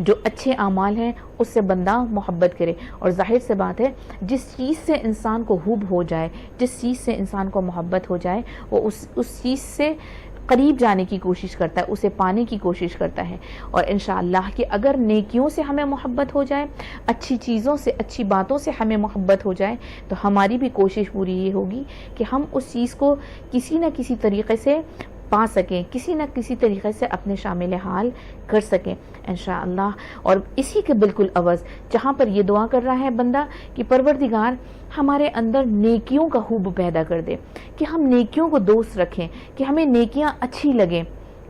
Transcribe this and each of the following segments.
جو اچھے اعمال ہیں اس سے بندہ محبت کرے. اور ظاہر سے بات ہے جس چیز سے انسان کو حب ہو جائے، جس چیز سے انسان کو محبت ہو جائے، وہ اس چیز سے قریب جانے کی کوشش کرتا ہے، اسے پانے کی کوشش کرتا ہے. اور انشاءاللہ کہ اگر نیکیوں سے ہمیں محبت ہو جائے، اچھی چیزوں سے، اچھی باتوں سے ہمیں محبت ہو جائے، تو ہماری بھی کوشش پوری یہ ہوگی کہ ہم اس چیز کو کسی نہ کسی طریقے سے پا سکیں، کسی نہ کسی طریقے سے اپنے شامل حال کر سکیں انشاءاللہ. اور اسی کے بالکل عوض جہاں پر یہ دعا کر رہا ہے بندہ کہ پروردگار ہمارے اندر نیکیوں کا حب پیدا کر دے، کہ ہم نیکیوں کو دوست رکھیں، کہ ہمیں نیکیاں اچھی لگیں،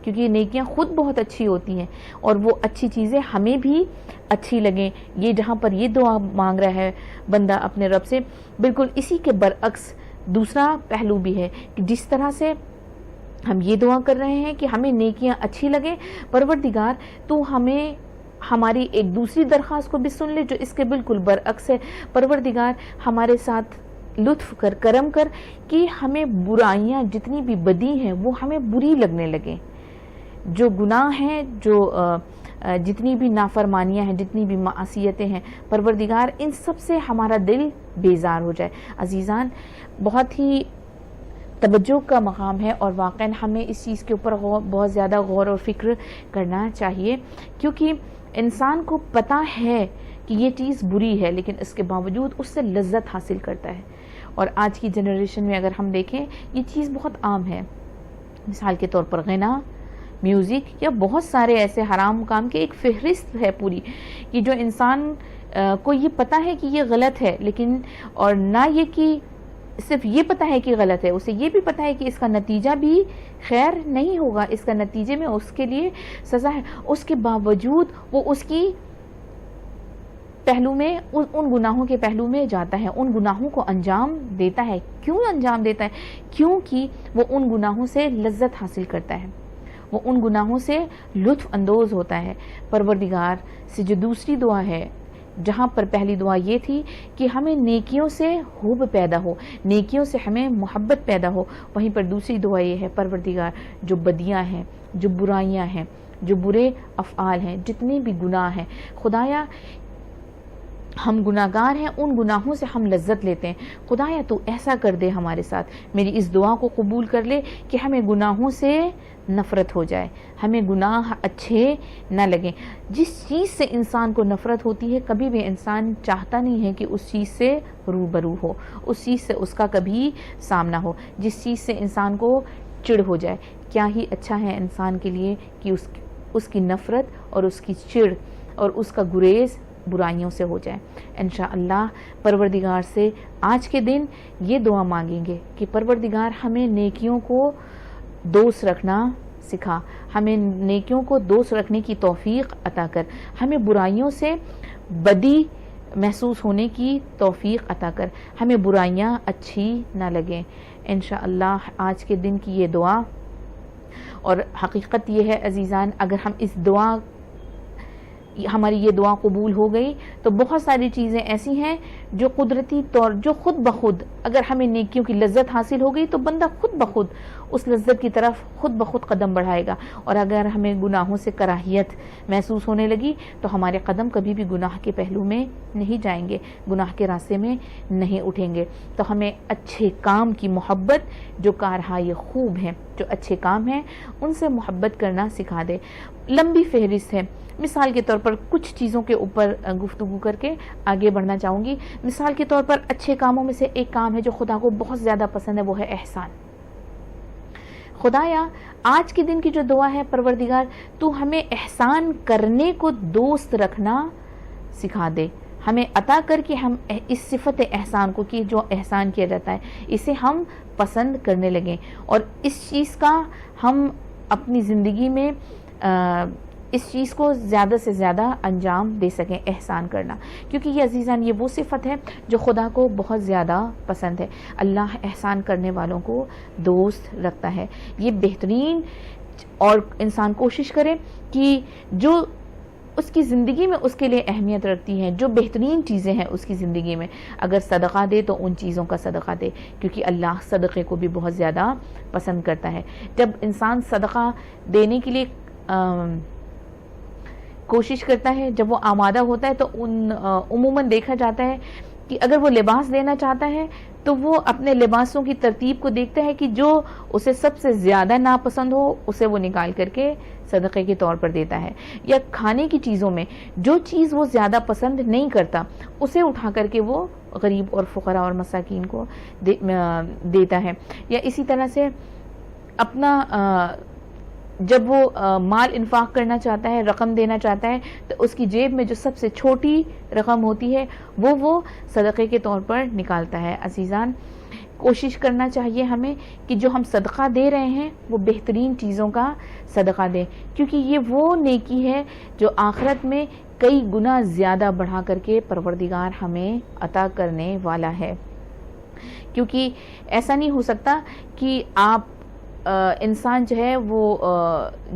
کیونکہ نیکیاں خود بہت اچھی ہوتی ہیں اور وہ اچھی چیزیں ہمیں بھی اچھی لگیں. یہ جہاں پر یہ دعا مانگ رہا ہے بندہ اپنے رب سے، بالکل اسی کے برعکس دوسرا پہلو بھی ہے کہ جس طرح سے ہم یہ دعا کر رہے ہیں کہ ہمیں نیکیاں اچھی لگیں، پروردگار تو ہمیں ہماری ایک دوسری درخواست کو بھی سن لے جو اس کے بالکل برعکس ہے. پروردگار ہمارے ساتھ لطف کر، کرم کر کہ ہمیں برائیاں جتنی بھی بدی ہیں وہ ہمیں بری لگنے لگیں، جو گناہ ہیں، جو جتنی بھی نافرمانیاں ہیں، جتنی بھی معصیتیں ہیں، پروردگار ان سب سے ہمارا دل بیزار ہو جائے. عزیزان، بہت ہی توجہ کا مقام ہے اور واقعا ہمیں اس چیز کے اوپر بہت زیادہ غور و فکر کرنا چاہیے، کیونکہ انسان کو پتہ ہے کہ یہ چیز بری ہے لیکن اس کے باوجود اس سے لذت حاصل کرتا ہے. اور آج کی جنریشن میں اگر ہم دیکھیں یہ چیز بہت عام ہے. مثال کے طور پر غنا، میوزک یا بہت سارے ایسے حرام کام کے ایک فہرست ہے پوری، کہ جو انسان کو یہ پتہ ہے کہ یہ غلط ہے، لیکن اور نہ یہ کہ صرف یہ پتہ ہے کہ غلط ہے، اسے یہ بھی پتہ ہے کہ اس کا نتیجہ بھی خیر نہیں ہوگا، اس کا نتیجے میں اس کے لیے سزا ہے، اس کے باوجود وہ اس کی پہلو میں ان گناہوں کے پہلو میں جاتا ہے، ان گناہوں کو انجام دیتا ہے. کیوں انجام دیتا ہے؟ کیونکہ وہ ان گناہوں سے لذت حاصل کرتا ہے، وہ ان گناہوں سے لطف اندوز ہوتا ہے. پروردگار سے جو دوسری دعا ہے، جہاں پر پہلی دعا یہ تھی کہ ہمیں نیکیوں سے حب پیدا ہو، نیکیوں سے ہمیں محبت پیدا ہو، وہیں پر دوسری دعا یہ ہے پروردگار جو بدیاں ہیں، جو برائیاں ہیں، جو برے افعال ہیں، جتنے بھی گناہ ہیں، خدایا ہم گناہگار ہیں، ان گناہوں سے ہم لذت لیتے ہیں، خدایا تو ایسا کر دے ہمارے ساتھ، میری اس دعا کو قبول کر لے کہ ہمیں گناہوں سے نفرت ہو جائے، ہمیں گناہ اچھے نہ لگیں. جس چیز سے انسان کو نفرت ہوتی ہے کبھی بھی انسان چاہتا نہیں ہے کہ اس چیز سے روبرو ہو، اس چیز سے اس کا کبھی سامنا ہو. جس چیز سے انسان کو چڑ ہو جائے، کیا ہی اچھا ہے انسان کے لیے کہ اس کی نفرت اور اس کی چڑ اور اس کا گریز برائیوں سے ہو جائے. انشاءاللہ پروردگار سے آج کے دن یہ دعا مانگیں گے کہ پروردگار ہمیں نیکیوں کو دوست رکھنا سکھا، ہمیں نیکیوں کو دوست رکھنے کی توفیق عطا کر، ہمیں برائیوں سے بدی محسوس ہونے کی توفیق عطا کر، ہمیں برائیاں اچھی نہ لگیں. انشاءاللہ آج کے دن کی یہ دعا، اور حقیقت یہ ہے عزیزان اگر ہم اس دعا ہماری یہ دعا قبول ہو گئی تو بہت ساری چیزیں ایسی ہیں جو قدرتی طور جو خود بخود اگر ہمیں نیکیوں کی لذت حاصل ہو گئی تو بندہ خود بخود اس لذت کی طرف خود بخود قدم بڑھائے گا. اور اگر ہمیں گناہوں سے کراہیت محسوس ہونے لگی تو ہمارے قدم کبھی بھی گناہ کے پہلو میں نہیں جائیں گے، گناہ کے راستے میں نہیں اٹھیں گے. تو ہمیں اچھے کام کی محبت، جو کارہائے خوب ہیں، جو اچھے کام ہیں ان سے محبت کرنا سکھا دے. لمبی فہرست ہے، مثال کے طور پر کچھ چیزوں کے اوپر گفتگو کر کے آگے بڑھنا چاہوں گی. مثال کے طور پر اچھے کاموں میں سے ایک کام ہے جو خدا کو بہت زیادہ پسند ہے، وہ ہے احسان. خدایا آج کے دن کی جو دعا ہے پروردگار تو ہمیں احسان کرنے کو دوست رکھنا سکھا دے، ہمیں عطا کر کے ہم اس صفت احسان کو کہ جو احسان کیا جاتا ہے اسے ہم پسند کرنے لگیں اور اس چیز کا ہم اپنی زندگی میں اس چیز کو زیادہ سے زیادہ انجام دے سکیں، احسان کرنا. کیونکہ یہ عزیزان یہ وہ صفت ہے جو خدا کو بہت زیادہ پسند ہے. اللہ احسان کرنے والوں کو دوست رکھتا ہے. یہ بہترین، اور انسان کوشش کرے کہ جو اس کی زندگی میں اس کے لیے اہمیت رکھتی ہیں، جو بہترین چیزیں ہیں اس کی زندگی میں، اگر صدقہ دے تو ان چیزوں کا صدقہ دے، کیونکہ اللہ صدقے کو بھی بہت زیادہ پسند کرتا ہے. جب انسان صدقہ دینے کے لیے کوشش کرتا ہے، جب وہ آمادہ ہوتا ہے تو عموماً دیکھا جاتا ہے کہ اگر وہ لباس لینا چاہتا ہے تو وہ اپنے لباسوں کی ترتیب کو دیکھتا ہے کہ جو اسے سب سے زیادہ ناپسند ہو اسے وہ نکال کر کے صدقے کے طور پر دیتا ہے، یا کھانے کی چیزوں میں جو چیز وہ زیادہ پسند نہیں کرتا اسے اٹھا کر کے وہ غریب اور فقراء اور مساکین کو دیتا ہے، یا اسی طرح سے اپنا جب وہ مال انفاق کرنا چاہتا ہے، رقم دینا چاہتا ہے، تو اس کی جیب میں جو سب سے چھوٹی رقم ہوتی ہے وہ صدقے کے طور پر نکالتا ہے۔ عزیزان، کوشش کرنا چاہیے ہمیں کہ جو ہم صدقہ دے رہے ہیں وہ بہترین چیزوں کا صدقہ دیں، کیونکہ یہ وہ نیکی ہے جو آخرت میں کئی گنا زیادہ بڑھا کر کے پروردگار ہمیں عطا کرنے والا ہے۔ کیونکہ ایسا نہیں ہو سکتا کہ آپ انسان جو ہے وہ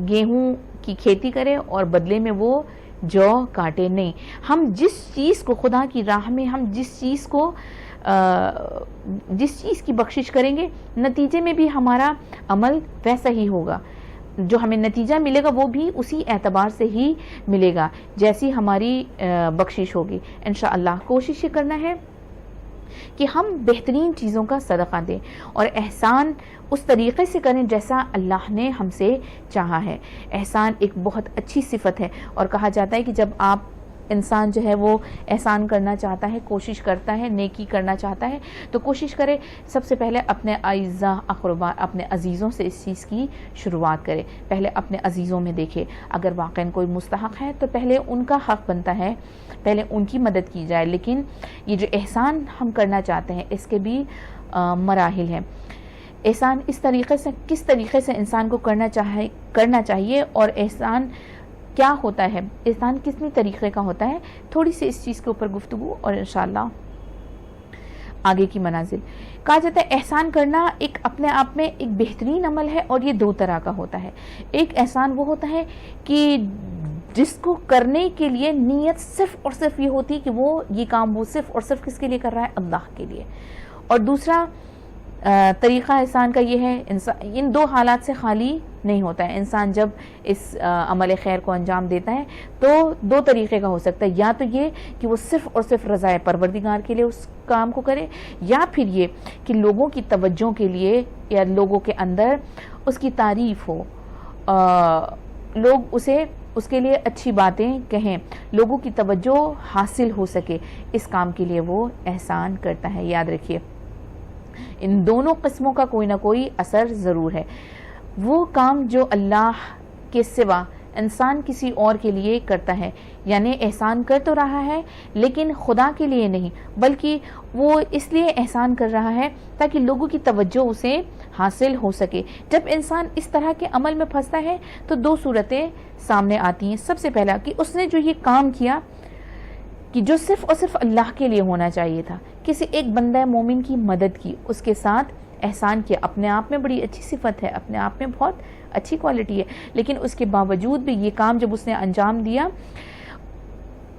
گیہوں کی کھیتی کرے اور بدلے میں وہ جو کاٹے، نہیں، ہم جس چیز کو خدا کی راہ میں ہم جس چیز کی بخشش کریں گے، نتیجے میں بھی ہمارا عمل ویسا ہی ہوگا، جو ہمیں نتیجہ ملے گا وہ بھی اسی اعتبار سے ہی ملے گا جیسی ہماری بخشش ہوگی۔ انشاءاللہ کوشش یہ کرنا ہے کہ ہم بہترین چیزوں کا صدقہ دیں اور احسان اس طریقے سے کریں جیسا اللہ نے ہم سے چاہا ہے۔ احسان ایک بہت اچھی صفت ہے، اور کہا جاتا ہے کہ جب آپ انسان جو ہے وہ احسان کرنا چاہتا ہے، کوشش کرتا ہے، نیکی کرنا چاہتا ہے، تو کوشش کرے سب سے پہلے اپنے اعزاء اقربا، اپنے عزیزوں سے اس چیز کی شروعات کرے۔ پہلے اپنے عزیزوں میں دیکھے، اگر واقعاً کوئی مستحق ہے تو پہلے ان کا حق بنتا ہے، پہلے ان کی مدد کی جائے۔ لیکن یہ جو احسان ہم کرنا چاہتے ہیں اس کے بھی مراحل ہیں۔ احسان کس طریقے سے انسان کو کرنا چاہیے، اور احسان کیا ہوتا ہے، احسان کتنی طریقے کا ہوتا ہے، تھوڑی سی اس چیز کے اوپر گفتگو اور انشاءاللہ آگے کی منازل۔ کہا جاتا ہے احسان کرنا ایک اپنے آپ میں ایک بہترین عمل ہے، اور یہ دو طرح کا ہوتا ہے۔ ایک احسان وہ ہوتا ہے کہ جس کو کرنے کے لیے نیت صرف اور صرف یہ ہوتی ہے کہ وہ یہ کام وہ صرف اور صرف کس کے لیے کر رہا ہے، اللہ کے لیے۔ اور دوسرا طریقہ احسان کا یہ ہے، ان دو حالات سے خالی نہیں ہوتا ہے انسان جب اس عمل خیر کو انجام دیتا ہے، تو دو طریقے کا ہو سکتا ہے، یا تو یہ کہ وہ صرف اور صرف رضائے پروردگار کے لیے اس کام کو کرے، یا پھر یہ کہ لوگوں کی توجہ کے لیے یا لوگوں کے اندر اس کی تعریف ہو، لوگ اس کے لیے اچھی باتیں کہیں، لوگوں کی توجہ حاصل ہو سکے، اس کام کے لیے وہ احسان کرتا ہے۔ یاد رکھیے ان دونوں قسموں کا کوئی نہ کوئی اثر ضرور ہے۔ وہ کام جو اللہ کے سوا انسان کسی اور کے لیے کرتا ہے، یعنی احسان کر تو رہا ہے لیکن خدا کے لیے نہیں، بلکہ وہ اس لیے احسان کر رہا ہے تاکہ لوگوں کی توجہ اسے حاصل ہو سکے۔ جب انسان اس طرح کے عمل میں پھنستا ہے تو دو صورتیں سامنے آتی ہیں۔ سب سے پہلا کہ اس نے جو یہ کام کیا کہ جو صرف اور صرف اللہ کے لیے ہونا چاہیے تھا، کسی ایک بندہ مومن کی مدد کی، اس کے ساتھ احسان کیا، اپنے آپ میں بڑی اچھی صفت ہے، اپنے آپ میں بہت اچھی کوالٹی ہے، لیکن اس کے باوجود بھی یہ کام جب اس نے انجام دیا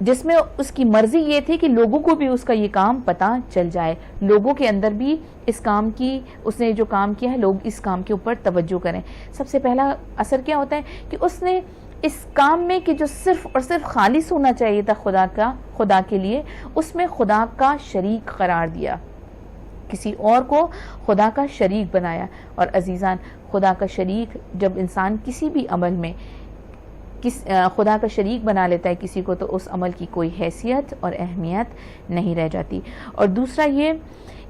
جس میں اس کی مرضی یہ تھی کہ لوگوں کو بھی اس کا یہ کام پتہ چل جائے، لوگوں کے اندر بھی اس کام کی، اس نے جو کام کیا ہے لوگ اس کام کے اوپر توجہ کریں۔ سب سے پہلا اثر کیا ہوتا ہے کہ اس نے اس کام میں کہ جو صرف اور صرف خالص ہونا چاہیے تھا خدا کے لیے، اس میں خدا کا شریک قرار دیا، کسی اور کو خدا کا شریک بنایا۔ اور عزیزان، خدا کا شریک جب انسان کسی بھی عمل میں خدا کا شریک بنا لیتا ہے کسی کو، تو اس عمل کی کوئی حیثیت اور اہمیت نہیں رہ جاتی۔ اور دوسرا یہ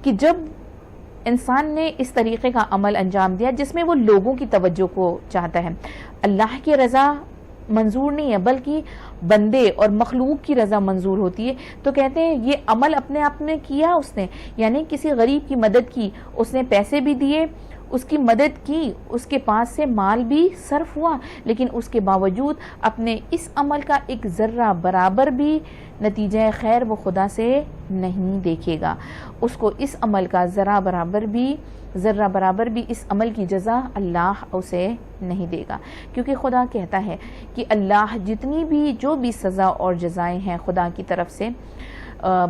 کہ جب انسان نے اس طریقے کا عمل انجام دیا جس میں وہ لوگوں کی توجہ کو چاہتا ہے، اللہ کی رضا منظور نہیں ہے بلکہ بندے اور مخلوق کی رضا منظور ہوتی ہے، تو کہتے ہیں یہ عمل اپنے آپ میں کیا اس نے، یعنی کسی غریب کی مدد کی، اس نے پیسے بھی دیے، اس کی مدد کی، اس کے پاس سے مال بھی صرف ہوا، لیکن اس کے باوجود اپنے اس عمل کا ایک ذرہ برابر بھی نتیجہ خیر وہ خدا سے نہیں دیکھے گا، اس کو اس عمل کا ذرہ برابر بھی اس عمل کی جزا اللہ اسے نہیں دے گا، کیونکہ خدا کہتا ہے کہ اللہ جو بھی سزا اور جزائیں ہیں خدا کی طرف سے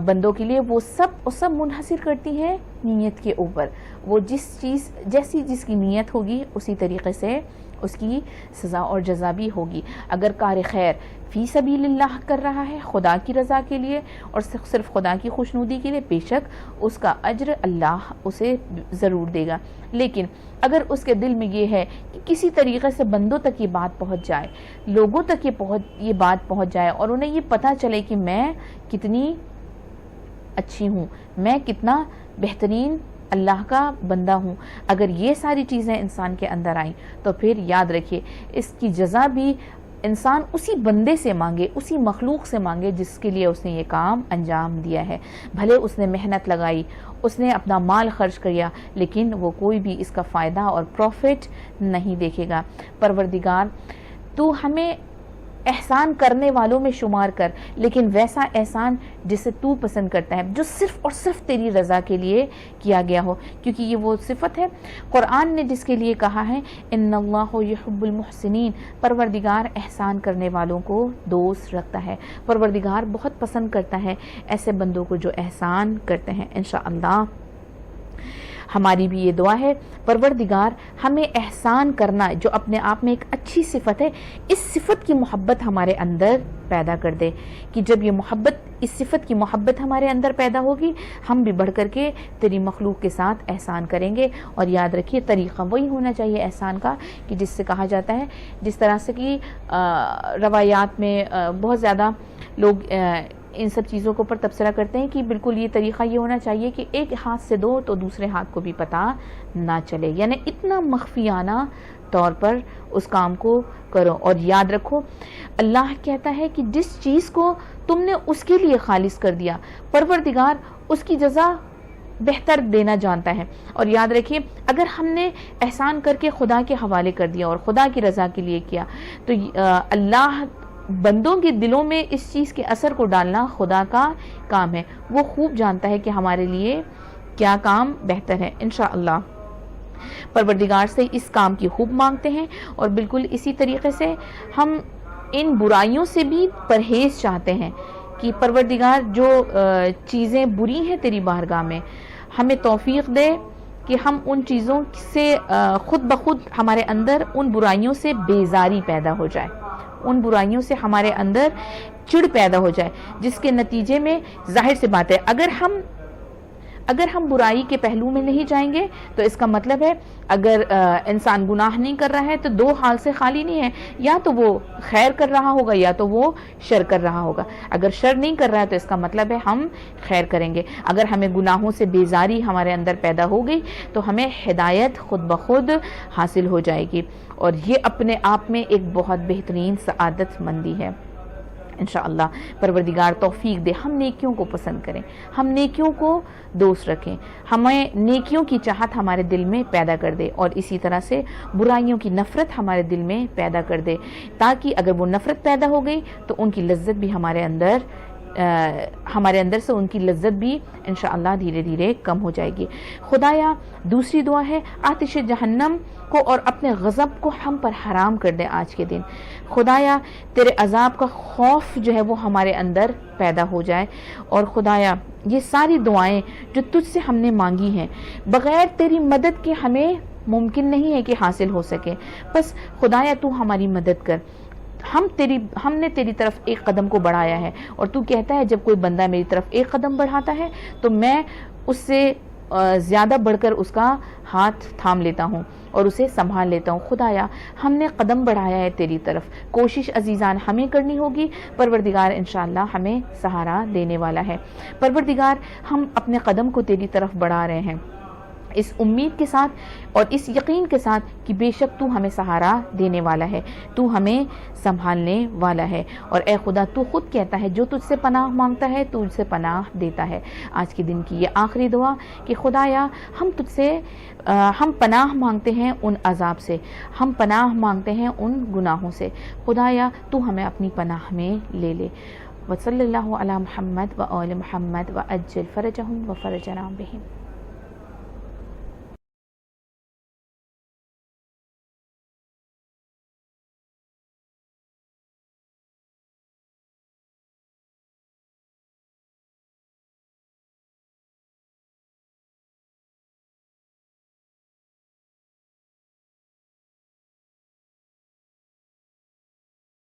بندوں کے لیے، وہ سب منحصر کرتی ہیں نیت کے اوپر، وہ جیسی جس کی نیت ہوگی اسی طریقے سے اس کی سزا اور جزا بھی ہوگی۔ اگر کار خیر فی سبیل اللہ کر رہا ہے خدا کی رضا کے لیے اور صرف خدا کی خوشنودی کے لیے، بے شک اس کا اجر اللہ اسے ضرور دے گا۔ لیکن اگر اس کے دل میں یہ ہے کہ کسی طریقے سے بندوں تک یہ بات پہنچ جائے، لوگوں تک یہ بات پہنچ جائے اور انہیں یہ پتہ چلے کہ میں کتنی اچھی ہوں، میں کتنا بہترین اللہ کا بندہ ہوں، اگر یہ ساری چیزیں انسان کے اندر آئیں تو پھر یاد رکھیے اس کی جزا بھی انسان اسی بندے سے مانگے، اسی مخلوق سے مانگے جس کے لیے اس نے یہ کام انجام دیا ہے۔ بھلے اس نے محنت لگائی، اس نے اپنا مال خرچ کیا، لیکن وہ کوئی بھی اس کا فائدہ اور پروفٹ نہیں دیکھے گا۔ پروردگار تو ہمیں احسان کرنے والوں میں شمار کر، لیکن ویسا احسان جسے تو پسند کرتا ہے، جو صرف اور صرف تیری رضا کے لیے کیا گیا ہو، کیونکہ یہ وہ صفت ہے قرآن نے جس کے لیے کہا ہے ان اللہ یحب المحسنین، پروردگار احسان کرنے والوں کو دوست رکھتا ہے، پروردگار بہت پسند کرتا ہے ایسے بندوں کو جو احسان کرتے ہیں۔ انشاءاللہ ہماری بھی یہ دعا ہے پروردگار ہمیں احسان کرنا جو اپنے آپ میں ایک اچھی صفت ہے، اس صفت کی محبت ہمارے اندر پیدا کر دے، کہ جب یہ محبت، اس صفت کی محبت ہمارے اندر پیدا ہوگی ہم بھی بڑھ کر کے تیری مخلوق کے ساتھ احسان کریں گے۔ اور یاد رکھیے طریقہ وہی ہونا چاہیے احسان کا کہ جس سے کہا جاتا ہے، جس طرح سے کہ روایات میں بہت زیادہ لوگ ان سب چیزوں کے اوپر تبصرہ کرتے ہیں کہ بالکل یہ طریقہ یہ ہونا چاہیے کہ ایک ہاتھ سے دو تو دوسرے ہاتھ کو بھی پتہ نہ چلے، یعنی اتنا مخفیانہ طور پر اس کام کو کرو۔ اور یاد رکھو اللہ کہتا ہے کہ جس چیز کو تم نے اس کے لیے خالص کر دیا پروردگار اس کی جزا بہتر دینا جانتا ہے۔ اور یاد رکھیے اگر ہم نے احسان کر کے خدا کے حوالے کر دیا اور خدا کی رضا کے لیے کیا تو اللہ بندوں کے دلوں میں اس چیز کے اثر کو ڈالنا خدا کا کام ہے، وہ خوب جانتا ہے کہ ہمارے لیے کیا کام بہتر ہے۔ انشاءاللہ پروردگار سے اس کام کی خوب مانگتے ہیں، اور بالکل اسی طریقے سے ہم ان برائیوں سے بھی پرہیز چاہتے ہیں کہ پروردگار جو چیزیں بری ہیں تیری بارگاہ میں ہمیں توفیق دے کہ ہم ان چیزوں سے خود بخود ہمارے اندر ان برائیوں سے بیزاری پیدا ہو جائے، ان برائیوں سے ہمارے اندر چڑ پیدا ہو جائے، جس کے نتیجے میں ظاہر سی بات ہے اگر ہم برائی کے پہلو میں نہیں جائیں گے تو اس کا مطلب ہے اگر انسان گناہ نہیں کر رہا ہے تو دو حال سے خالی نہیں ہے، یا تو وہ خیر کر رہا ہوگا یا تو وہ شر کر رہا ہوگا۔ اگر شر نہیں کر رہا ہے تو اس کا مطلب ہے ہم خیر کریں گے۔ اگر ہمیں گناہوں سے بیزاری ہمارے اندر پیدا ہو گئی تو ہمیں ہدایت خود بخود حاصل ہو جائے گی، اور یہ اپنے آپ میں ایک بہت بہترین سعادت مندی ہے۔ انشاءاللہ پروردگار توفیق دے ہم نیکیوں کو پسند کریں، ہم نیکیوں کو دوست رکھیں، ہمیں نیکیوں کی چاہت ہمارے دل میں پیدا کر دے، اور اسی طرح سے برائیوں کی نفرت ہمارے دل میں پیدا کر دے، تاکہ اگر وہ نفرت پیدا ہو گئی تو ان کی لذت بھی ہمارے اندر سے ان کی لذت بھی انشاءاللہ دھیرے دھیرے کم ہو جائے گی۔ خدایا دوسری دعا ہے آتش جہنم کو اور اپنے غضب کو ہم پر حرام کر دے آج کے دن۔ خدایا تیرے عذاب کا خوف جو ہے وہ ہمارے اندر پیدا ہو جائے، اور خدایا یہ ساری دعائیں جو تجھ سے ہم نے مانگی ہیں بغیر تیری مدد کے ہمیں ممکن نہیں ہے کہ حاصل ہو سکے، بس خدایا تو ہماری مدد کر۔ ہم نے تیری طرف ایک قدم کو بڑھایا ہے، اور تو کہتا ہے جب کوئی بندہ میری طرف ایک قدم بڑھاتا ہے تو میں اس سے زیادہ بڑھ کر اس کا ہاتھ تھام لیتا ہوں اور اسے سنبھال لیتا ہوں۔ خدایا ہم نے قدم بڑھایا ہے تیری طرف، کوشش عزیزان ہمیں کرنی ہوگی، پروردگار انشاءاللہ ہمیں سہارا دینے والا ہے۔ پروردگار ہم اپنے قدم کو تیری طرف بڑھا رہے ہیں اس امید کے ساتھ اور اس یقین کے ساتھ کہ بے شک تو ہمیں سہارا دینے والا ہے، تو ہمیں سنبھالنے والا ہے، اور اے خدا تو خود کہتا ہے جو تجھ سے پناہ مانگتا ہے تو تجھ سے پناہ دیتا ہے۔ آج کے دن کی یہ آخری دعا کہ خدایا ہم پناہ مانگتے ہیں ان عذاب سے، ہم پناہ مانگتے ہیں ان گناہوں سے، خدایا تو ہمیں اپنی پناہ میں لے لے۔ وصلی اللہ علی محمد و آل محمد و عجل فرجہم و فرجنا بہم۔